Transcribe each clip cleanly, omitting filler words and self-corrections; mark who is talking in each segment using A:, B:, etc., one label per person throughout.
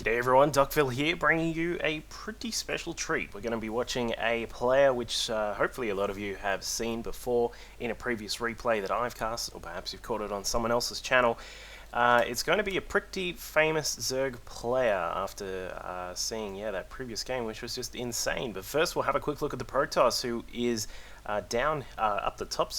A: G'day everyone, Duckville here, bringing you a pretty special treat. We're going to be watching a player which hopefully a lot of you have seen before in a previous replay that I've cast, or perhaps you've caught it on someone else's channel. It's going to be a pretty famous Zerg player after seeing that previous game, which was just insane. But first we'll have a quick look at the Protoss, who is down up the top,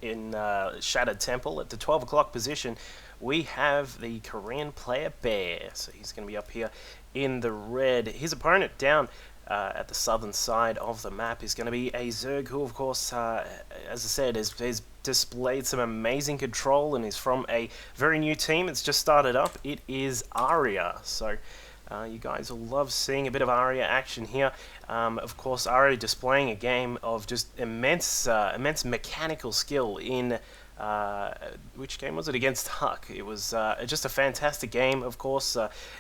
A: in Shattered Temple at the 12 o'clock position. We have the Korean player Bear, so he's going to be up here in the red. His opponent down at the southern side of the map is going to be a Zerg who, of course, as I said, has displayed some amazing control and is from a very new team. It's just started up. It is dtGAriA. So you guys will love seeing a bit of dtGAriA action here. Of course, dtGAriA displaying a game of just immense mechanical skill in which game was it? Against Huck. It was just a fantastic game, of course.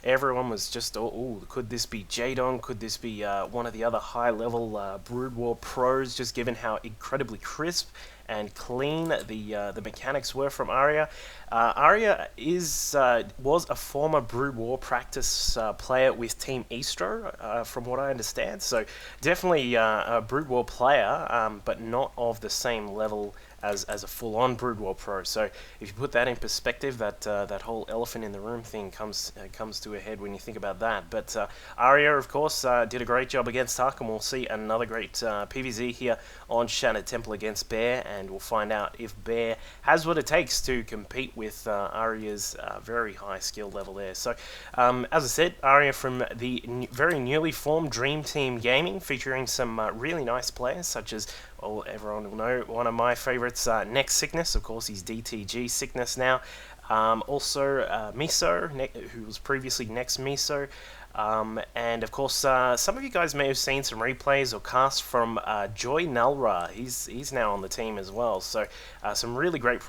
A: Everyone was just, oh, could this be Jadon? Could this be one of the other high-level Brood War pros, just given how incredibly crisp and clean the mechanics were from dtGAriA. dtGAriA was a former Brood War practice player with Team Eastro, from what I understand. So definitely a Brood War player, but not of the same level as a full-on Brood War pro. So if you put that in perspective, that whole elephant in the room thing comes to a head when you think about that. But dtGAriA, of course, did a great job against Huck, and we'll see another great PvZ here on Shattered Temple against Bear, and we'll find out if Bear has what it takes to compete with dtGAriA's very high skill level there. So as I said, dtGAriA from the very newly formed Dream Team Gaming, featuring some really nice players such as, well, everyone will know one of my favorites, Next Sickness. Of course, he's dtG Sickness now. Also, Miso, who was previously Next Miso. And of course, some of you guys may have seen some replays or casts from Joy Nalra. He's now on the team as well. So some really great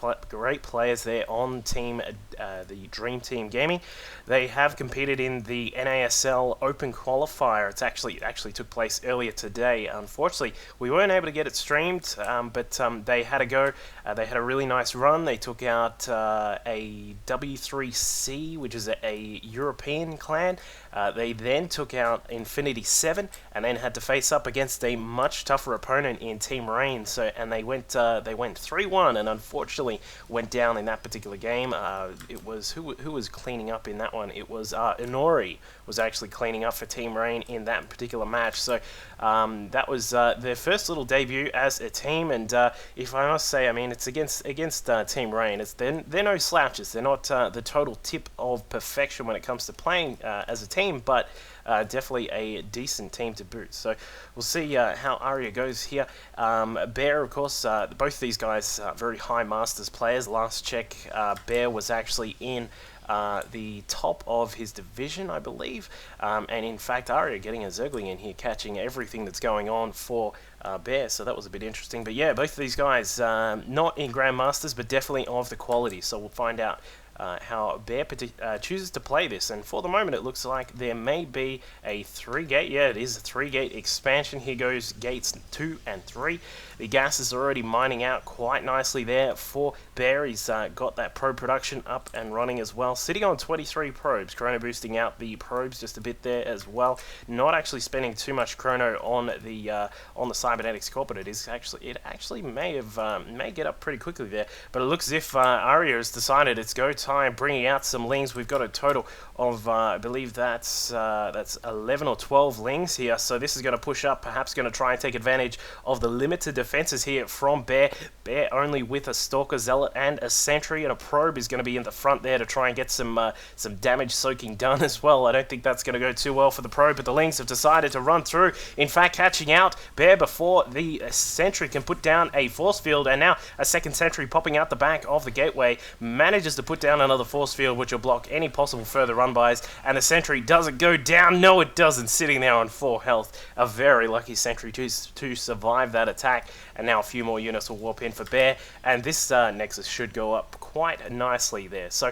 A: players there on team, the Dream Team Gaming. They have competed in the NASL Open Qualifier. It actually took place earlier today. Unfortunately, we weren't able to get it streamed, but they had a go. They had a really nice run. They took out a W3C, which is a European clan. They then took out Infinity 7 and then had to face up against a much tougher opponent in Team Rain. And they went 3-1 and unfortunately went down in that particular game. It was who was cleaning up in that one? It was Inori was actually cleaning up for Team Rain in that particular match. So that was their first little debut as a team, and if I must say, I mean, it's against Team Rain. They're no slouches. They're not the total tip of perfection when it comes to playing as a team, but definitely a decent team to boot. So we'll see how dtGAriA goes here. Bear, of course, both these guys very high Masters players. Last check, Bear was actually in the top of his division, I believe, and in fact dtGAriA getting a Zergling in here, catching everything that's going on for Bear, so that was a bit interesting. But yeah, both of these guys not in Grandmasters, but definitely of the quality, so we'll find out how Bear chooses to play this. And for the moment it looks like there may be a 3-gate. Yeah, it is a 3-gate expansion. Here goes gates 2 and 3. The gas is already mining out quite nicely there for Bear. He's got that probe production up and running as well, sitting on 23 probes, chrono boosting out the probes just a bit there as well, not actually spending too much chrono on the cybernetics core, but it actually may get up pretty quickly there. But it looks as if dtGAriA has decided it's go time, bringing out some lings. We've got a total of I believe that's 11 or 12 lings here, so this is going to push up, perhaps going to try and take advantage of the limited defenses here from Bear. Bear only with a Stalker Zealot and a Sentry, and a Probe is going to be in the front there to try and get some damage soaking done as well. I don't think that's going to go too well for the Probe, but the lings have decided to run through, in fact catching out Bear before the Sentry can put down a force field, and now a second Sentry popping out the back of the gateway manages to put down another force field which will block any possible further run-bys, and the Sentry doesn't go down. No, it doesn't, sitting there on 4 health. A very lucky Sentry to survive that attack, and now a few more units will warp in for Bear, and this Nexus should go up quite nicely there. So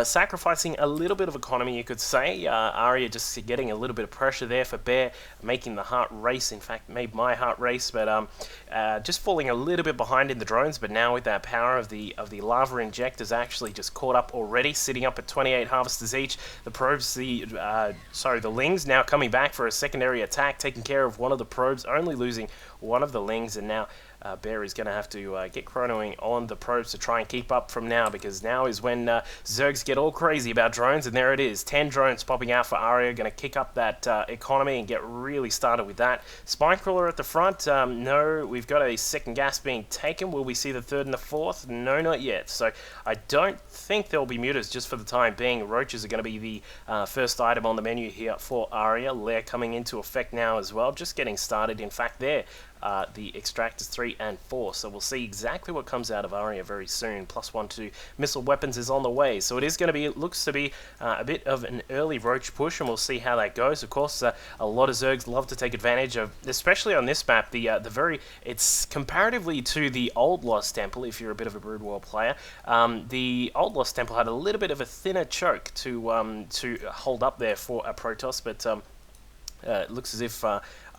A: sacrificing a little bit of economy, you could say. dtGAriA just getting a little bit of pressure there for Bear, making the heart race. In fact, made my heart race, but just falling a little bit behind in the drones. But now with that power of the lava injectors actually just caught up already, sitting up at 28 harvesters each. The probes, the Lings now coming back for a secondary attack, taking care of one of the probes, only losing one of the Lings, and now Bear is going to have to get chronoing on the probes to try and keep up from now, because now is when Zergs get all crazy about drones, and there it is. 10 drones popping out for Aria, going to kick up that economy and get really started with that. Spinecrawler at the front, no, we've got a second gas being taken. Will we see the third and the fourth? No, not yet. So I don't think there'll be mutas just for the time being. Roaches are going to be the first item on the menu here for Aria. Lair coming into effect now as well, just getting started. In fact, there. The extractors 3 and 4, so we'll see exactly what comes out of Aria very soon. +1 to missile weapons is on the way, so it is going to be, it looks to be a bit of an early roach push, and we'll see how that goes. Of course, a lot of Zergs love to take advantage of, especially on this map, it's comparatively to the old Lost Temple. If you're a bit of a Brood War player, the old Lost Temple had a little bit of a thinner choke to hold up there for a Protoss, but it looks as if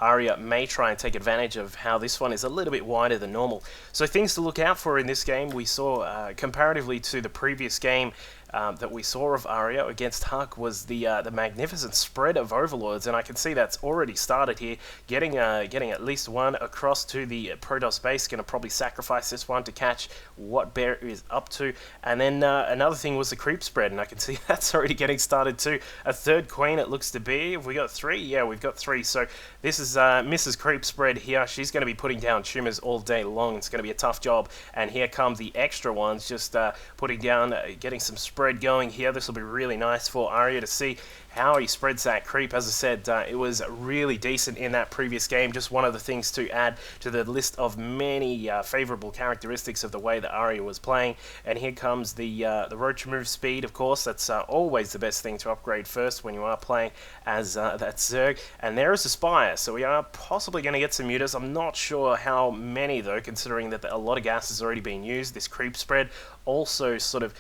A: Aria may try and take advantage of how this one is a little bit wider than normal. So things to look out for in this game. We saw, comparatively to the previous game that we saw of Aria against Huck, was the magnificent spread of Overlords, and I can see that's already started here, getting at least one across to the Protoss base. Going to probably sacrifice this one to catch what Bear is up to. And then another thing was the creep spread, and I can see that's already getting started too. A third queen, it looks to be. Have we got 3? Yeah, we've got 3. So this is Mrs. Creep Spread here. She's going to be putting down tumors all day long. It's going to be a tough job. And here come the extra ones, just putting down, getting some spread going here. This will be really nice for Aria to see how he spreads that creep. As I said, it was really decent in that previous game. Just one of the things to add to the list of many favorable characteristics of the way that Aria was playing. And here comes the roach move speed, of course. That's always the best thing to upgrade first when you are playing as that Zerg. And there is a Spire, so we are possibly going to get some mutas. I'm not sure how many, though, considering that a lot of gas has already been used. This creep spread also sort of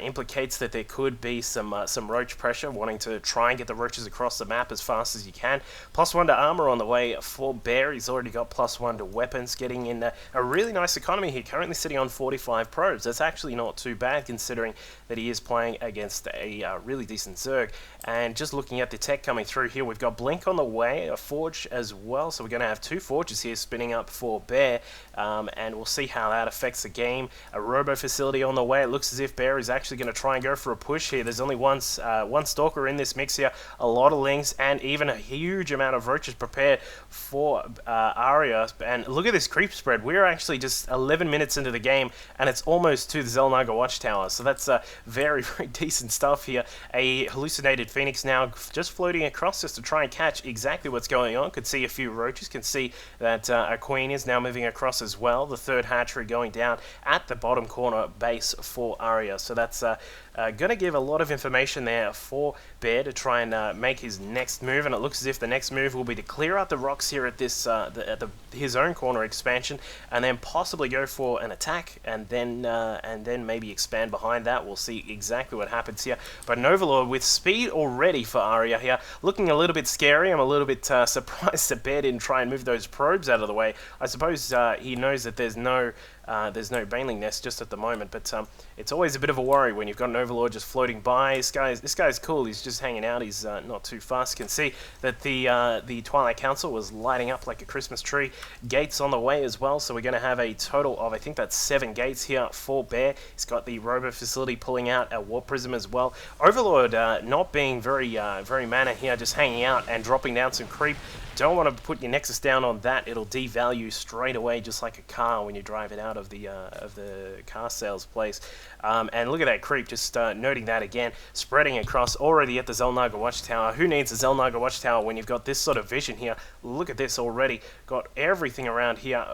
A: implicates that there could be some roach pressure, wanting to try and get the roaches across the map as fast as you can. +1 to armor on the way for Bear. He's already got +1 to weapons, getting in a really nice economy here, currently sitting on 45 probes. That's actually not too bad, considering that he is playing against a really decent Zerg. And just looking at the tech coming through here, we've got Blink on the way, a Forge as well, so we're going to have 2 Forges here spinning up for Bear, and we'll see how that affects the game. A Robo Facility on the way. It looks as if Bear is actually going to try and go for a push here. There's only one Stalker in this mix here, a lot of Lings, and even a huge amount of Roaches prepared for Aria. And look at this creep spread. We're actually just 11 minutes into the game, and it's almost to the Xel'Naga Watchtower, so that's very, very decent stuff here. A hallucinated Phoenix now just floating across just to try and catch exactly what's going on. Could see a few Roaches, can see that a Queen is now moving across as well. The third hatchery going down at the bottom corner base for Aria, so that's going to give a lot of information there for Bear to try and make his next move, and it looks as if the next move will be to clear out the rocks here at this his own corner expansion, and then possibly go for an attack, and then maybe expand behind that. We'll see exactly what happens here. But an Overlord with speed already for Aria here, looking a little bit scary. I'm a little bit surprised that Bear didn't try and move those probes out of the way. I suppose he knows that there's no Baneling nest just at the moment, but it's always a bit of a worry when you've got an Overlord just floating by. This guy's cool. He's just hanging out. He's not too fast. Can see that the Twilight Council was lighting up like a Christmas tree. Gates on the way as well, so we're going to have a total of, I think that's 7 gates here for Bear. He's got the Robo Facility pulling out a Warp Prism as well. Overlord not being very mana here, just hanging out and dropping down some creep. Don't want to put your Nexus down on that. It'll devalue straight away, just like a car when you drive it out of the car sales place. And look at that creep, just noting that again, spreading across already at the Xel'Naga Watchtower. Who needs a Xel'Naga Watchtower when you've got this sort of vision here? Look at this already. Got everything around here,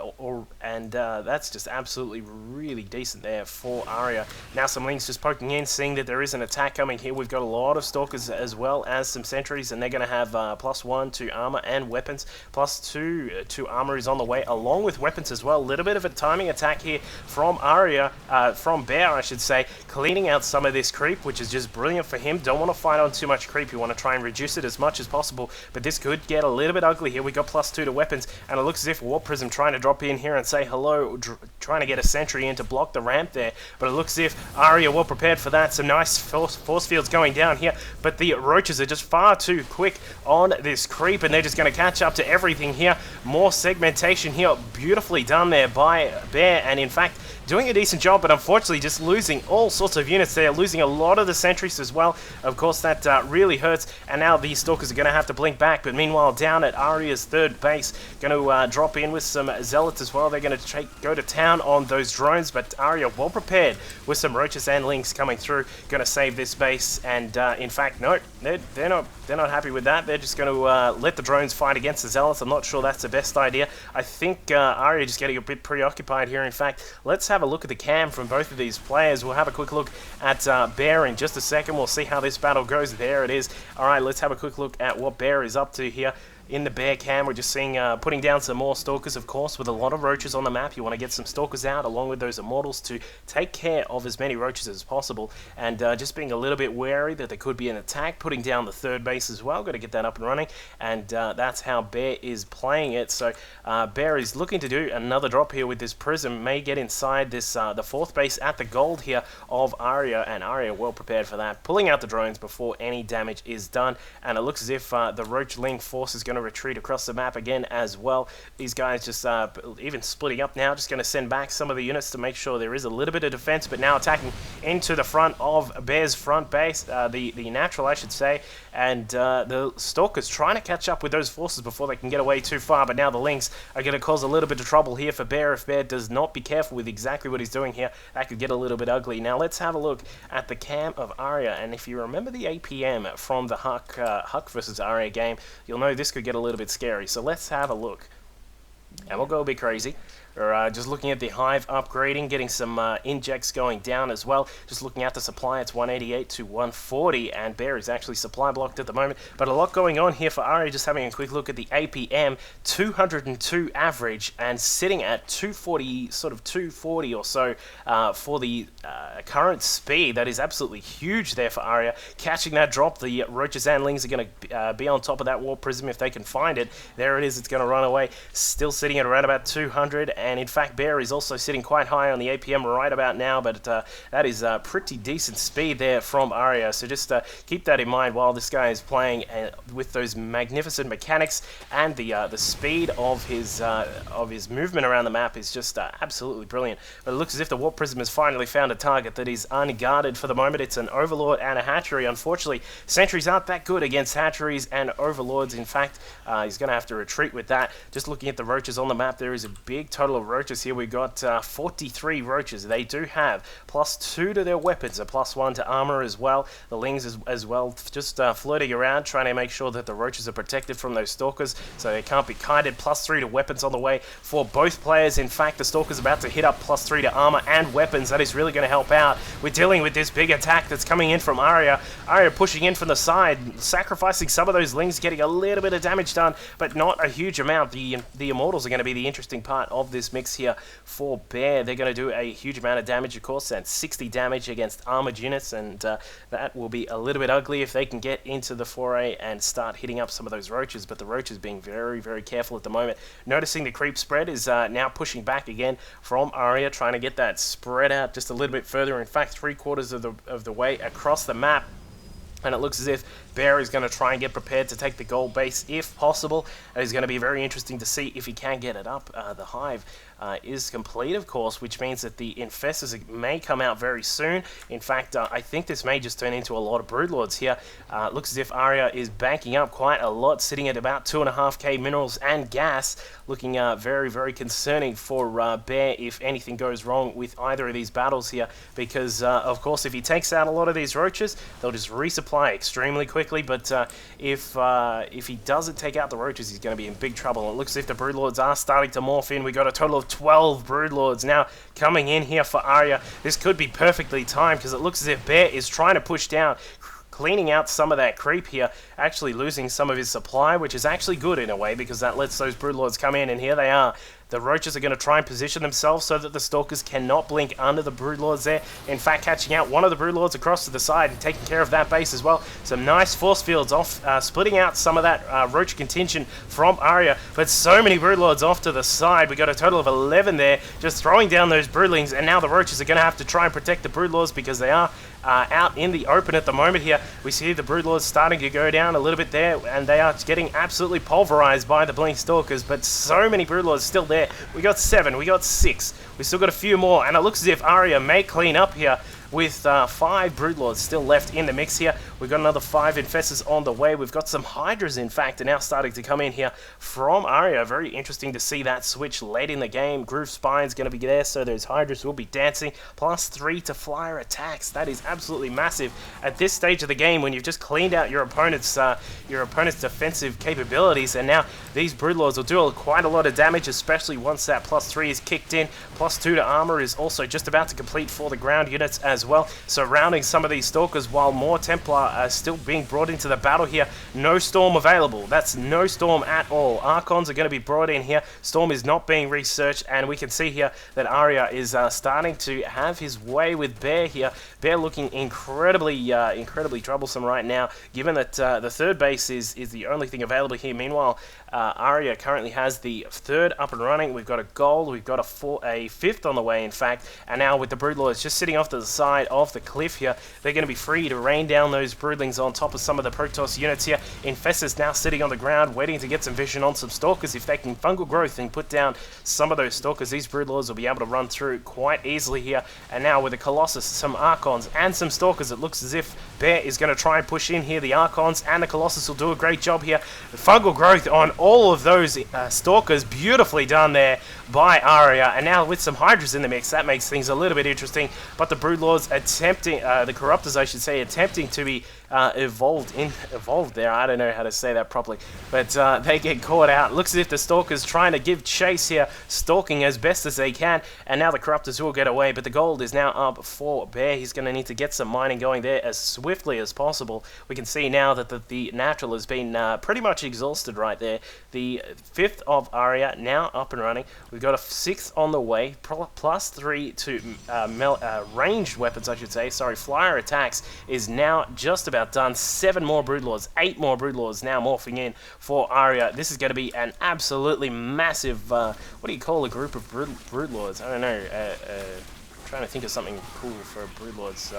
A: and that's just absolutely really decent there for Aria. Now some Lings just poking in, seeing that there is an attack coming here. We've got a lot of Stalkers as well as some Sentries, and they're going to have +1 to armor and weapons. +2 to armor is on the way, along with weapons as well. A little bit of a timing attack here from Aria, from Bear, I should say, cleaning out some of this creep, which is just brilliant for him. Don't want to fight on too much creep. You want to try and reduce it as much as possible, but this could get a little bit ugly here. We got +2 to weapons, and it looks as if Warp Prism trying to drop in here and say hello, trying to get a sentry in to block the ramp there, but it looks as if Aria well prepared for that. Some nice force fields going down here, but the roaches are just far too quick on this creep, and they're just going to catch up to everything here. More segmentation here, beautifully done there by Bear, and in fact doing a decent job, but unfortunately just losing all sorts of units there, losing a lot of the sentries as well. Of course, that really hurts, and now these Stalkers are going to have to blink back, but meanwhile down at Aria's third base, going to drop in with some Zealots as well. They're going to go to town on those drones, but Aria well prepared with some Roaches and Lynx coming through, going to save this base, and in fact, no, they're not happy with that. They're just going to let the drones fight against the Zealots. I'm not sure that's the best idea. I think Aria just getting a bit preoccupied here. In fact, let's have a look at the cam from both of these players. We'll have a quick look at Bear in just a second. We'll see how this battle goes. There it is. Alright, let's have a quick look at what Bear is up to here. In the Bear cam, we're just seeing putting down some more Stalkers, of course, with a lot of Roaches on the map. You want to get some Stalkers out along with those Immortals to take care of as many Roaches as possible, and just being a little bit wary that there could be an attack, putting down the third base as well. Got to get that up and running, and that's how Bear is playing it. So Bear is looking to do another drop here with this Prism, may get inside this the fourth base at the gold here of Aria, and Aria well prepared for that, pulling out the drones before any damage is done, and it looks as if the Roach Link force is going to retreat across the map again as well. These guys just even splitting up now, just going to send back some of the units to make sure there is a little bit of defense, but now attacking into the front of Bear's front base, the natural I should say, and the Stalkers trying to catch up with those forces before they can get away too far, but now the Lynx are going to cause a little bit of trouble here for Bear. If Bear does not be careful with exactly what he's doing here, that could get a little bit ugly. Now let's have a look at the cam of Aria, and if you remember the APM from the Huck versus Aria game, you'll know this could get a little bit scary. So let's have a look, and we'll go a bit crazy. We're just looking at the Hive upgrading, getting some injects going down as well. Just looking at the supply, it's 188 to 140, and Bear is actually supply blocked at the moment. But a lot going on here for Aria. Just having a quick look at the APM, 202 average, and sitting at 240, sort of 240 or so for the current speed. That is absolutely huge there for Aria. Catching that drop, the Roaches and Lings are going to be on top of that Warp Prism if they can find it. There it is, it's going to run away. Still sitting at around about 200, and in fact Bear is also sitting quite high on the APM right about now, but that is pretty decent speed there from Aria, so just keep that in mind while this guy is playing with those magnificent mechanics, and the speed of his movement around the map is just absolutely brilliant. But it looks as if the Warp Prism has finally found a target that is unguarded for the moment. It's an Overlord and a Hatchery. Unfortunately, sentries aren't that good against Hatcheries and Overlords. In fact, he's going to have to retreat with that. Just looking at the Roaches on the map, there is a big total of Roaches here. We've got 43 Roaches. They do have +2 to their weapons, a +1 to armor as well. The Lings as well, just floating around, trying to make sure that the Roaches are protected from those Stalkers, so they can't be kited. +3 to weapons on the way for both players. In fact, the Stalker's about to hit up +3 to armor and weapons. That is really going to help out. We're dealing with this big attack that's coming in from Aria. Aria pushing in from the side, sacrificing some of those Lings, getting a little bit of damage done, but not a huge amount. The Immortals are going to be the interesting part of this mix here for Bear. They're going to do a huge amount of damage, of course, and 60 damage against armored units, and that will be a little bit ugly if they can get into the foray and start hitting up some of those Roaches, but the Roaches being very, very careful at the moment. Noticing the creep spread is now pushing back again from Aria, trying to get that spread out just a little bit further. In fact, 3/4 of the way across the map. And it looks as if Bear is going to try and get prepared to take the gold base if possible. And it's going to be very interesting to see if he can get it up. The Hive is complete, of course, which means that the Infestors may come out very soon. In fact, I think this may just turn into a lot of Broodlords here. Looks as if Aria is banking up quite a lot, sitting at about 2.5k minerals and gas. Looking very, very concerning for Bear if anything goes wrong with either of these battles here. Because, of course, if he takes out a lot of these Roaches, they'll just resupply extremely quickly. But if he doesn't take out the Roaches, he's going to be in big trouble. It looks as if the Broodlords are starting to morph in. We got a total of 12 Broodlords now coming in here for Aria. This could be perfectly timed because it looks as if Bear is trying to push down, cleaning out some of that creep here, actually losing some of his supply, which is actually good in a way because that lets those Broodlords come in, and here they are. The Roaches are going to try and position themselves so that the Stalkers cannot blink under the Broodlords there. In fact, catching out one of the Broodlords across to the side and taking care of that base as well. Some nice force fields off, splitting out some of that Roach contingent from ARIA, but so many Broodlords off to the side. We got a total of 11 there, just throwing down those Broodlings, and now the Roaches are going to have to try and protect the Broodlords because they are out in the open at the moment here. We see the Broodlords starting to go down a little bit there, and they are getting absolutely pulverized by the Blink Stalkers, but so many Broodlords still there. We got 7, we got 6, we still got a few more, and it looks as if ARIA may clean up here with 5 Broodlords still left in the mix here. We've got another 5 Infestors on the way. We've got some Hydras, in fact, are now starting to come in here from ARIA. Very interesting to see that switch late in the game. Groove Spine's going to be there, so those Hydras will be dancing. +3 to flyer attacks. That is absolutely massive at this stage of the game when you've just cleaned out your opponent's defensive capabilities, and now these Broodlords will do quite a lot of damage, especially once that +3 is kicked in. +2 to armor is also just about to complete for the ground units as well, surrounding some of these Stalkers while more Templar are still being brought into the battle here. No Storm available. That's no Storm at all. Archons are going to be brought in here. Storm is not being researched, and we can see here that ARIA is starting to have his way with Bear here. Bear looking incredibly troublesome right now, given that the third base is the only thing available here. Meanwhile, ARIA currently has the 3rd up and running. We've got a gold, we've got a 5th on the way, in fact, and now with the Broodlords just sitting off to the side of the cliff here, they're going to be free to rain down those Broodlings on top of some of the Protoss units here. Infestors now sitting on the ground, waiting to get some vision on some Stalkers. If they can fungal growth and put down some of those Stalkers, these Broodlords will be able to run through quite easily here. And now with the Colossus, some Archons, and some Stalkers, it looks as if Bear is going to try and push in here. The Archons and the Colossus will do a great job here. The fungal growth on all of those Stalkers, beautifully done there by ARIA. And now with some Hydras in the mix, that makes things a little bit interesting. But the Broodlords attempting, the Corruptors I should say, attempting to be evolved there. I don't know how to say that properly, but they get caught out. Looks as if the Stalkers trying to give chase here, stalking as best as they can, and now the Corruptors will get away, but the gold is now up for Bear. He's going to need to get some mining going there as swiftly as possible. We can see now that the natural has been pretty much exhausted right there. The 5th of ARIA now up and running. We've got a 6th on the way, +3 to ranged weapons, I should say. Sorry, flyer attacks is now just about done. 7 more Broodlords, 8 more Broodlords now morphing in for ARIA. This is going to be an absolutely massive, what do you call a group of Broodlords? I don't know, trying to think of something cool for Broodlords.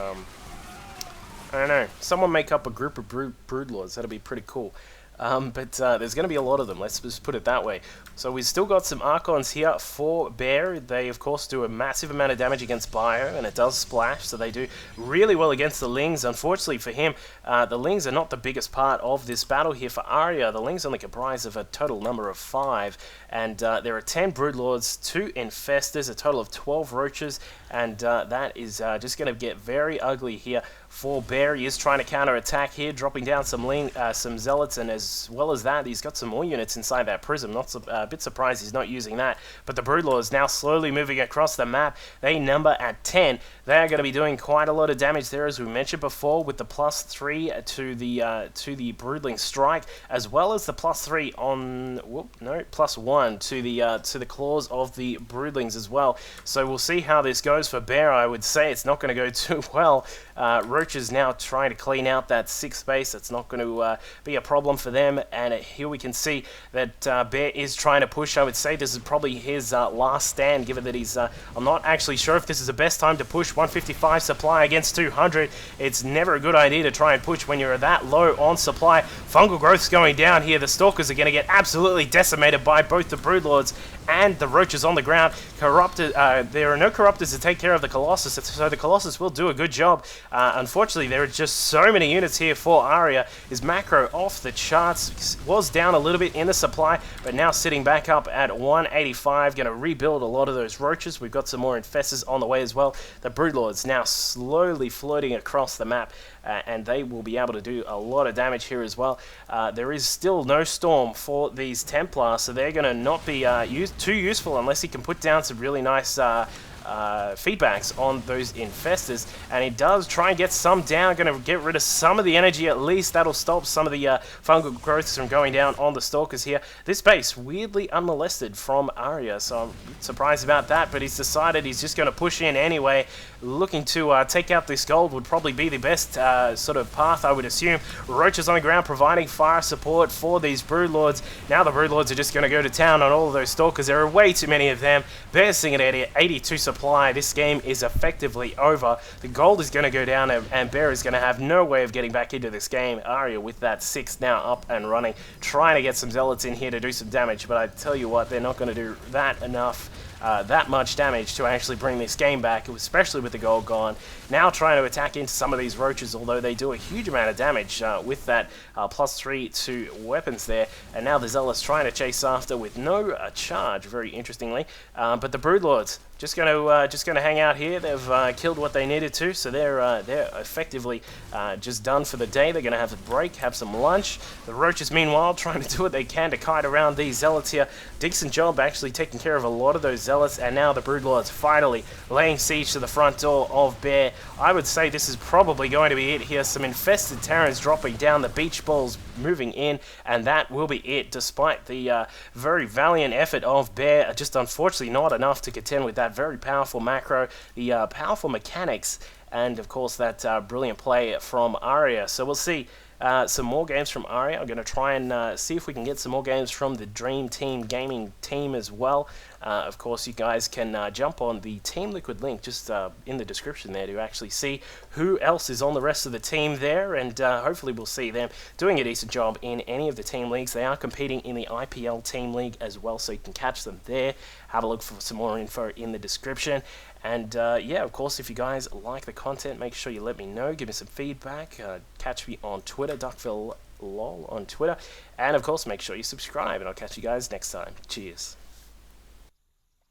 A: I don't know, someone make up a group of Broodlords, that'll be pretty cool. But there's going to be a lot of them, let's just put it that way. So we've still got some Archons here for Bear. They, of course, do a massive amount of damage against Bio, and it does splash, so they do really well against the Lings. Unfortunately for him, the Lings are not the biggest part of this battle here for ARIA. The Lings only comprise of a total number of 5, and there are 10 Broodlords, 2 Infestors, a total of 12 Roaches, and that is just going to get very ugly here for Bear. He is trying to counter-attack here, dropping down some Zealots, and as well as that, he's got some more units inside that Prism. A bit surprised he's not using that, but the Broodlords now slowly moving across the map. They number at 10. They are going to be doing quite a lot of damage there, as we mentioned before, with the +3 to the Broodling Strike, as well as the +3 on, +1 to the claws of the Broodlings as well. So we'll see how this goes for Bear. I would say it's not going to go too well. Roaches now trying to clean out that 6th base. That's not going to be a problem for them, and here we can see that Bear is trying to push. I would say this is probably his last stand, given that he's I'm not actually sure if this is the best time to push. 155 supply against 200. It's never a good idea to try and push when you're that low on supply. Fungal growth's going down here. The Stalkers are going to get absolutely decimated by both the Broodlords and the Roaches on the ground. There are no Corruptors to take care of the Colossus, so the Colossus will do a good job. Unfortunately, there are just so many units here for ARIA. His macro off the charts, was down a little bit in the supply, but now sitting back up at 185, going to rebuild a lot of those Roaches. We've got some more Infestors on the way as well. The Broodlords now slowly floating across the map, and they will be able to do a lot of damage here as well. There is still no Storm for these Templars, so they're going to not be too useful unless he can put down some really nice feedbacks on those infestors, and he does try and get some down. Going to get rid of some of the energy at least. That'll stop some of the fungal growths from going down on the stalkers here. This base weirdly unmolested from dtGAriA, so I'm surprised about that, but he's decided he's just going to push in anyway. Looking to take out this gold would probably be the best sort of path, I would assume. Roaches on the ground providing fire support for these Broodlords. Now the Broodlords are just going to go to town on all of those stalkers. There are way too many of them. Bear's sitting at 82 supply. This game is effectively over. The gold is going to go down, and Bear is going to have no way of getting back into this game. dtGAriA with that 6 now up and running, trying to get some zealots in here to do some damage, but I tell you what, they're not going to do that much damage to actually bring this game back, especially with the gold gone. Now trying to attack into some of these roaches, although they do a huge amount of damage with that +3 to weapons there. And now the Zealous trying to chase after with no charge, very interestingly. But the Broodlords just going to hang out here. They've killed what they needed to, so they're effectively just done for the day. They're going to have a break, have some lunch. The roaches, meanwhile, trying to do what they can to kite around these Zealots here. Decent job actually taking care of a lot of those Zealots, and now the Broodlords finally laying siege to the front door of Bear. I would say this is probably going to be it here. Some infested Terrans dropping down, the beach balls moving in, and that will be it, despite the very valiant effort of Bear. Just unfortunately not enough to contend with that very powerful macro, the powerful mechanics, and of course that brilliant play from dtGAriA. So we'll see some more games from dtGAriA. I'm going to try and see if we can get some more games from the Dream Team gaming team as well. Of course, you guys can jump on the Team Liquid link just in the description there to actually see who else is on the rest of the team there, and hopefully we'll see them doing a decent job in any of the team leagues. They are competing in the IPL Team League as well, so you can catch them there. Have a look for some more info in the description. And yeah, of course, if you guys like the content, make sure you let me know, give me some feedback, catch me on Twitter, DuckvilleLol on Twitter, and of course, make sure you subscribe, and I'll catch you guys next time. Cheers.